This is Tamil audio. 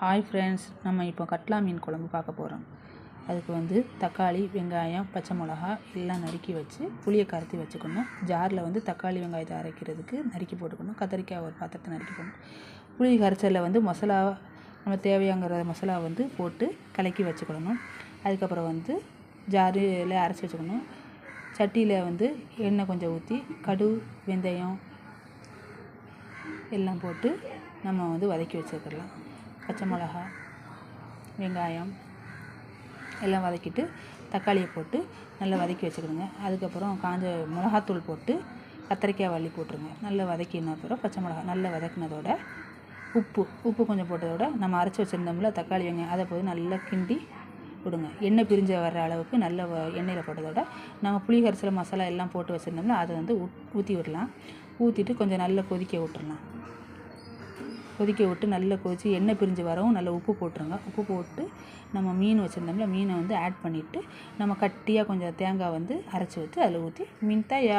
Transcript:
ஹாய் ஃப்ரெண்ட்ஸ், நம்ம இப்போ கட்லா மீன் குழம்பு பார்க்க போகிறோம். அதுக்கு வந்து தக்காளி, வெங்காயம், பச்சை மிளகா எல்லாம் நறுக்கி வச்சு புளியை கரைச்சி வச்சுக்கணும். ஜாரில் வந்து தக்காளி வெங்காயத்தை அரைக்கிறதுக்கு நறுக்கி போட்டுக்கணும். கத்திரிக்காய் ஒரு பாத்திரத்தை நறுக்கி போடணும். புளி கரைச்சலில் வந்து மசாலா நம்ம தேவையாங்கிற மசாலா வந்து போட்டு கலக்கி வச்சுக்கிடணும். அதுக்கப்புறம் வந்து ஜாரில் அரைச்சி வச்சுக்கணும். சட்டியில் வந்து எண்ணெய் கொஞ்சம் ஊற்றி கடுகு, வெந்தயம் எல்லாம் போட்டு நம்ம வந்து வதக்கி வச்சுக்கலாம். பச்சை மிளகா, வெங்காயம் எல்லாம் வதக்கிட்டு தக்காளியை போட்டு நல்லா வதக்கி வச்சுக்கிடுங்க. அதுக்கப்புறம் காஞ்ச மிளகாத்தூள் போட்டு கத்திரிக்காய் வள்ளி போட்டுருங்க. நல்லா வதக்கின அப்புறம் பச்சை மிளகா நல்லா வதக்கினதோட உப்பு கொஞ்சம் போட்டதோட நம்ம அரைச்சி வச்சுருந்தோம்ல தக்காளி வெங்காயம் அதை போய் நல்லா கிண்டி விடுங்க. எண்ணெய் பிரிஞ்ச வர்ற அளவுக்கு நல்ல எண்ணெயில் போட்டதோட நம்ம புளி கரைசல் மசாலா எல்லாம் போட்டு வச்சுருந்தோம்ல அதை வந்து ஊற்றி விடலாம். ஊற்றிட்டு கொஞ்சம் நல்லா கொதிக்க விட்டுறலாம். கொதிக்க விட்டு நல்லா கொதித்து எண்ணெய் பிரிஞ்சு வரவும் நல்லா உப்பு போட்டுருங்க. உப்பு போட்டு நம்ம மீன் வச்சுருந்தோம்ல மீனை வந்து ஆட் பண்ணிவிட்டு நம்ம கட்டியாக கொஞ்சம் தேங்காய் வந்து அரைச்சி ஊற்றி அதில் ஊற்றி மீன் தயார்.